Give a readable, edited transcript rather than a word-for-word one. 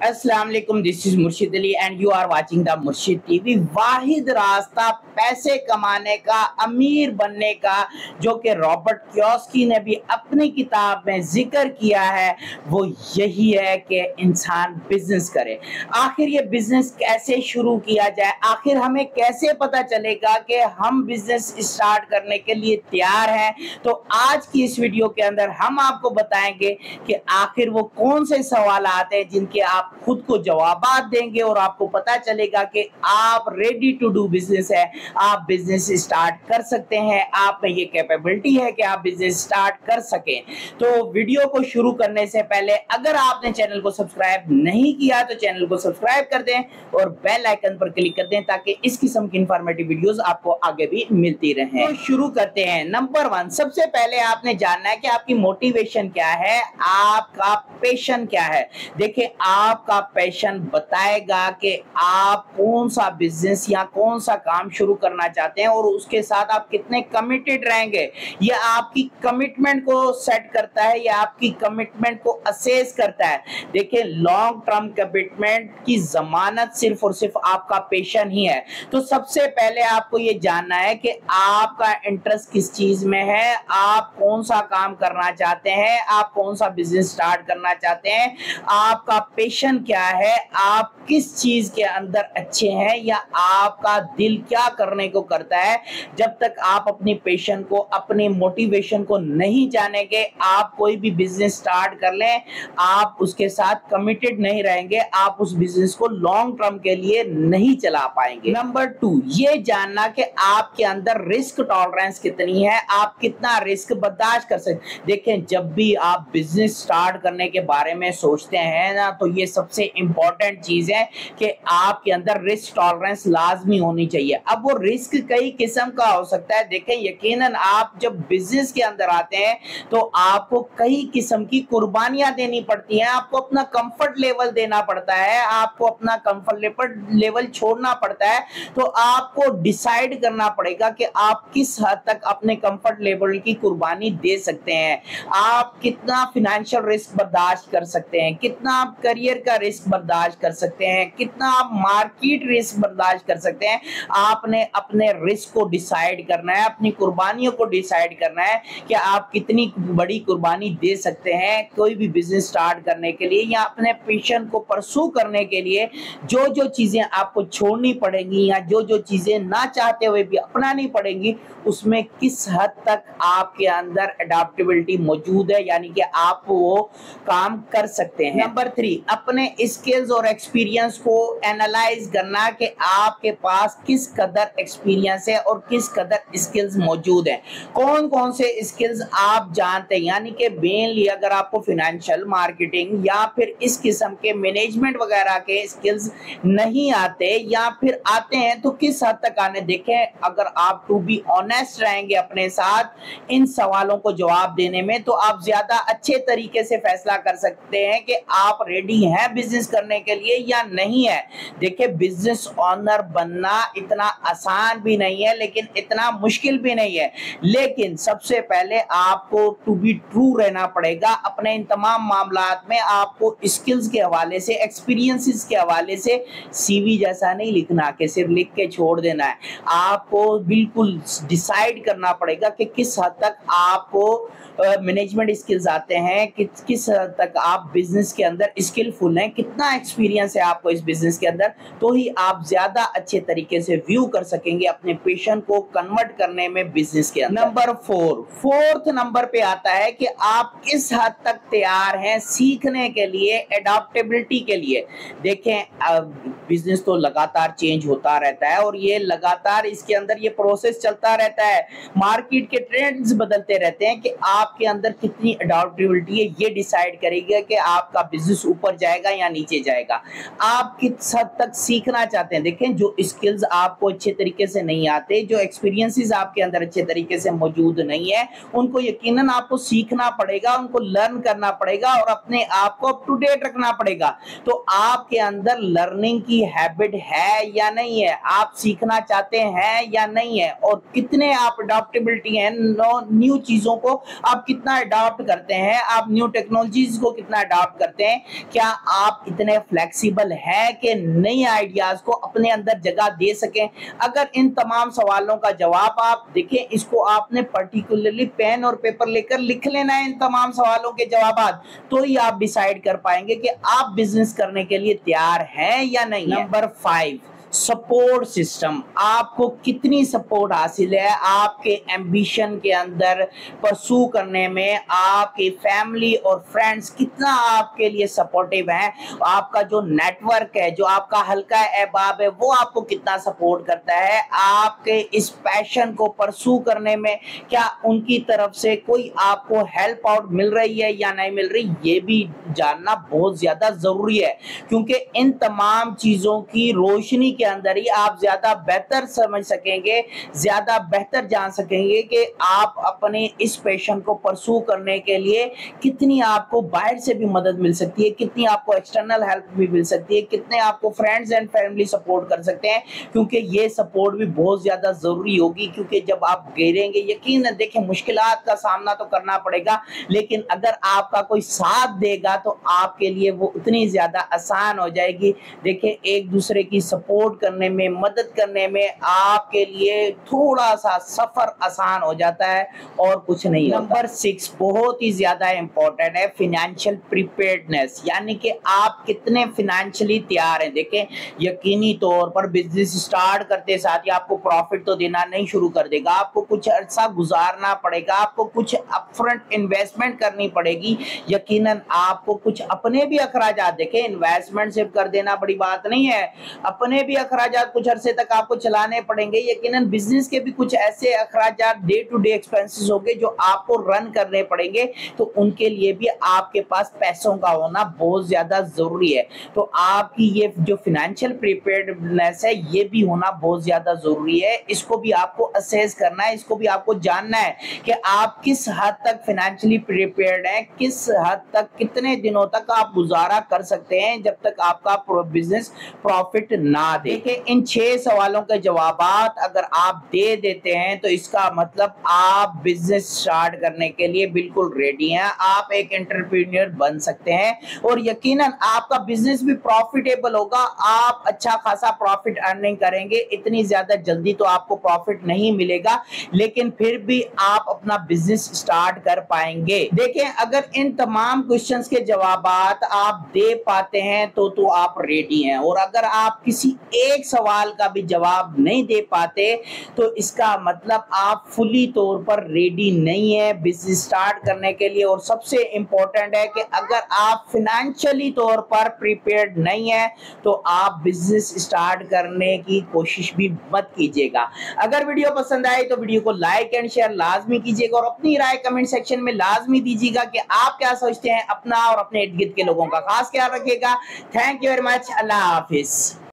अस्सलाम वालेकुम, this is Murshid Ali and you are watching the Murshid TV. वाहिद रास्ता पैसे कमाने का, अमीर बनने का, जो कि रॉबर्ट कियोसाकी ने भी अपनी किताब में जिक्र किया है, वो यही है कि इंसान बिजनेस करे। आखिर ये बिजनेस कैसे शुरू किया जाए, आखिर हमें कैसे पता चलेगा कि हम बिजनेस स्टार्ट करने के लिए तैयार हैं। तो आज की इस वीडियो के अंदर हम आपको बताएंगे कि आखिर वो कौन से सवाल आते हैं जिनके आप खुद को जवाबात देंगे और आपको पता चलेगा कि आप रेडी टू डू बिजनेस है, आप बिजनेस स्टार्ट कर सकते हैं, आप में ये कैपेबिलिटी है कि आप बिजनेस स्टार्ट कर सकें। तो वीडियो को शुरू करने से पहले अगर आपने चैनल को सब्सक्राइब नहीं किया तो चैनल को सब्सक्राइब कर दें और बेल आइकन पर क्लिक कर दें ताकि इस किस्म की इंफॉर्मेटिव वीडियोस आपको आगे भी मिलती रहें। तो शुरू करते हैं। नंबर 1, सबसे पहले आपने जानना है कि आपकी मोटिवेशन क्या है, आपका पैशन क्या है। देखिए, आपका पैशन बताएगा कि आप कौन सा बिजनेस या कौन सा काम शुरू करना चाहते हैं और उसके साथ आप कितने कमिटेड रहेंगे। यह आपकी कमिटमेंट को सेट करता है या आपकी कमिटमेंट को असेस करता है। देखिए, लॉन्ग टर्म कमिटमेंट की जमानत सिर्फ और सिर्फ आपका पैशन ही है। तो सबसे पहले आपको ये जानना है कि आपका इंटरेस्ट किस चीज में है, आप कौन सा काम करना चाहते हैं, आप कौन सा बिजनेस स्टार्ट करना चाहते हैं, आपका पैशन क्या है, आप किस चीज के अंदर अच्छे हैं या आपका दिल क्या करने को करता है। जब तक आप अपनी पैशन को, अपनी मोटिवेशन को नहीं जानेंगे, आप कोई भी बिजनेस स्टार्ट कर लें, आप उसके साथ कमिटेड नहीं रहेंगे, आप उस बिजनेस को लॉन्ग टर्म के लिए नहीं चला पाएंगे। नंबर 2, ये जानना कि आपके अंदर रिस्क टॉलरेंस कितनी है, आप कितना रिस्क बर्दाश्त कर सकते। देखें, जब भी आप बिजनेस स्टार्ट करने के बारे में सोचते हैं ना, तो ये सबसे इंपॉर्टेंट चीज है कि आपके अंदर रिस्क टॉलरेंस लाजमी होनी चाहिए। अब वो रिस्क कई किस्म का हो सकता है। देखें, यकीनन आप जब बिजनेस के अंदर आते हैं तो आपको कई किस्म की कुर्बानियां देनी पड़ती हैं, आपको अपना कंफर्ट लेवल देना पड़ता है, आपको अपना कंफर्ट लेवल छोड़ना पड़ता है। तो आपको डिसाइड करना पड़ेगा कि आप किस हद तक अपने कंफर्ट लेवल की कुर्बानी दे सकते हैं, आप कितना फाइनेंशियल रिस्क बर्दाश्त कर सकते हैं, कितना आप करियर का रिस्क बर्दाश्त कर सकते हैं, कितना आप मार्केट रिस्क बर्दाश्त कर सकते हैं। आपने अपने रिस्क को डिसाइड करना है, अपनी कुर्बानियों को डिसाइड करना है कि आप कितनी बड़ी कुर्बानी दे सकते हैं कोई भी बिजनेस स्टार्ट करने के लिए या अपने पैशन को परसू करने के लिए। जो जो चीजें आपको छोड़नी पड़ेंगी या जो जो चीजें ना चाहते हुए भी अपनानी पड़ेंगी, उसमें किस हद तक आपके अंदर अडैप्टेबिलिटी मौजूद है, यानी कि आप वो काम कर सकते हैं। नंबर 3, अपने स्किल्स और एक्सपीरियंस को एनालाइज करना कि आपके पास किस कदर एक्सपीरियंस है और किस कदर स्किल्स मौजूद हैं। कौन कौन से स्किल्स आप जानते हैं, यानी कि मेनली अगर आपको फाइनेंशियल मार्केटिंग या फिर इस किस्म के मैनेजमेंट वगैरह के स्किल्स नहीं आते या फिर आते हैं तो किस हद तक आने। देखें, अगर आप टू बी ऑनेस्ट रहेंगे अपने साथ इन सवालों को जवाब देने में, तो आप ज्यादा अच्छे तरीके से फैसला कर सकते हैं कि आप रेडी हैं बिजनेस करने के लिए या नहीं है। देखिए, बिजनेस ओनर बनना इतना आसान भी नहीं है लेकिन इतना मुश्किल भी नहीं है। लेकिन सबसे पहले आपको टू बी ट्रू रहना पड़ेगा अपने इन तमाम मामलात में। आपको स्किल्स के हवाले से, एक्सपीरियंसेस के हवाले से सीवी जैसा नहीं लिखना कि सिर्फ लिख के छोड़ देना है। आपको बिल्कुल डिसाइड करना पड़ेगा कि किस हद तक आपको मैनेजमेंट स्किल्स आते हैं, किस हद तक आप बिजनेस के अंदर स्किलफुल हैं, कितना एक्सपीरियंस है आपको इस बिजनेस के अंदर, तो ही आप ज्यादा अच्छे तरीके से व्यू कर सकेंगे अपने पैशन को कन्वर्ट करने में बिजनेस के अंदर। नंबर 4, फोर्थ नंबर पे आता है कि आप किस हद तक तैयार हैं सीखने के लिए, एडॉप्टेबिलिटी के लिए। देखें, बिजनेस तो लगातार चेंज होता रहता है और ये लगातार इसके अंदर ये प्रोसेस चलता रहता है। मार्केट के ट्रेंड्स बदलते रहते हैं कि आपके अंदर कितनी अडॉप्टेबिलिटी है, ये डिसाइड करेगा कि आपका बिजनेस ऊपर जाएगा या नीचे जाएगा। आप किस हद तक सीखना चाहते हैं। देखें, जो स्किल्स आपको अच्छे तरीके से नहीं आते, जो एक्सपीरियंसेस आपके अंदर अच्छे तरीके से मौजूद नहीं है, उनको यकीनन आपको सीखना पड़ेगा, उनको लर्न करना पड़ेगा और अपने आप को अप टू डेट रखना पड़ेगा। तो आपके अंदर लर्निंग की हैबिट है या नहीं है, आप सीखना चाहते हैं या नहीं है, और कितने आप अडॉप्टेबिलिटी है, न्यू चीजों को आप कितना अडॉप्ट करते हैं, आप न्यू टेक्नोलॉजीज को कितना अडॉप्ट करते हैं। क्या آپ اتنے فلیکسیبل ہیں کہ نئی آئیڈیاز کو اپنے اندر جگہ دے سکیں؟ اگر ان تمام سوالوں کا جواب آپ دیکھیں، اس کو آپ نے پرٹیکولرلی پین اور پیپر لے کر لکھ لینا ہے، ان تمام سوالوں کے جوابات، تو ہی آپ ڈیسائیڈ کر پائیں گے کہ آپ بزنس کرنے کے لیے تیار ہیں یا نہیں۔ Number 5، support system. آپ کو کتنی سپورٹ حاصل ہے آپ کے ایمبیشن کے اندر پرسو کرنے میں؟ آپ کی فیملی اور فرینڈز کتنا آپ کے لیے سپورٹیو ہیں؟ آپ کا جو نیٹ ورک ہے، جو آپ کا حلقہ احباب ہے، وہ آپ کو کتنا سپورٹ کرتا ہے؟ آپ کے اس پیشن کو پرسو کرنے میں کیا ان کی طرف سے کوئی آپ کو ہیلپ آؤٹ مل رہی ہے یا نہیں مل رہی؟ یہ بھی جاننا بہت زیادہ ضروری ہے، کیونکہ ان تمام چیزوں کی روشنی کے اندر ہی آپ زیادہ بہتر سمجھ سکیں گے، زیادہ بہتر جان سکیں گے کہ آپ اپنے اس پیشن کو پرسو کرنے کے لیے کتنی آپ کو باہر سے بھی مدد مل سکتی ہے، کتنی آپ کو ایکسٹرنل ہیلپ بھی مل سکتی ہے، کتنے آپ کو فرینڈز اینڈ فیملی سپورٹ کر سکتے ہیں، کیونکہ یہ سپورٹ بھی بہت زیادہ ضروری ہوگی۔ کیونکہ جب آپ گریں گے، یقیناً دیکھیں مشکلات کا سامنا تو کرنا پڑے گا، لیکن اگر آپ کا کوئی ساتھ دے گا تو آپ کے لیے وہ اتنی زیادہ آسان ہو جائے گی۔ دیکھیں ایک دوسرے کی سپورٹ کرنے میں، مدد کرنے میں آپ کے لیے تھوڑا سا سفر آسان ہو جاتا ہے اور کچھ نہیں ہوتا۔ نمبر 6 بہت ہی زیادہ امپورٹنٹ ہے، فائنینشیل پریپیئرڈنیس، یعنی کہ آپ کتنے فائنینشلی تیار ہیں۔ دیکھیں یقینی طور پر بزنس سٹارٹ کرتے ساتھ ہی آپ کو پروفٹ تو دینا نہیں شروع کر دے گا، آپ کو کچھ عرصہ گزارنا پڑے گا، آپ کو کچھ اپ فرنٹ انویسٹمنٹ کرنی پڑے گی، یقیناً آپ کو کچھ اپنے بھی اخراجات، دیکھیں انویسٹمنٹ صرف کر دینا بڑی بات نہیں ہے، اپنے بھی اخراجات کچھ عرصے تک آپ کو چلانے پڑیں گے، یقیناً بزنس کے بھی کچھ ایسے اخراجات ڈے ٹو ڈے ایکسپینسز ہوگے جو آپ کو رن کرنے پڑیں گے، تو ان کے لیے بھی آپ کے پاس پیسوں کا ہونا بہت زیادہ ضروری ہے۔ تو آپ کی یہ جو فائنینشیل پریپیئرڈنیس ہے یہ بھی ہونا بہت زیادہ ضروری ہے، اس کو بھی آپ کو اسیس کرنا ہے، اس کو بھی آپ کو جاننا ہے کہ آپ کس حد تک فائنینشلی پریپیئرڈ ہیں، کس حد تک کتنے دنوں تک آپ گزارا کر سکتے ہیں جب تک آپ کا بزنس پروفٹ نہ دے۔ دیکھیں ان 6 سوالوں کے جوابات اگر آپ دے دیتے ہیں تو اس کا مطلب آپ بزنس سٹارٹ کرنے کے لیے بالکل ریڈی ہیں، آپ ایک انٹرپرینیور بن سکتے ہیں، اور یقیناً آپ کا بزنس بھی پروفیٹیبل ہوگا، آپ اچھا خاصا پروفٹ ارننگ کریں گے۔ اتنی زیادہ جلدی تو آپ کو پروفٹ نہیں ملے گا، لیکن پھر بھی آپ اپنا بزنس سٹارٹ کر پائیں گے۔ دیکھیں اگر ان تمام کوسچنز کے جوابات آپ دے پاتے ہیں تو آپ ریڈی ہیں، اور اگر آپ کسی ایک سوال کا بھی جواب نہیں دے پاتے تو اس کا مطلب آپ فلی طور پر ریڈی نہیں ہیں بزنس سٹارٹ کرنے کے لیے۔ اور سب سے امپورٹنٹ ہے کہ اگر آپ فائنینشلی طور پر پریپیئرڈ نہیں ہیں تو آپ بزنس سٹارٹ کرنے کی کوشش بھی مت کیجیے گا۔ اگر ویڈیو پسند آئے تو ویڈیو کو لائک اینڈ شیئر لازمی کیجیے گا، اور اپنی رائے کمنٹ سیکشن میں لازمی دیجیے گا کہ آپ کیا سوچتے ہیں۔ اپنا اور اپنے ارد گرد کے لوگوں کا خاص خیال رکھیے گا۔ تھینک یو ویری مچ، اللہ حافظ۔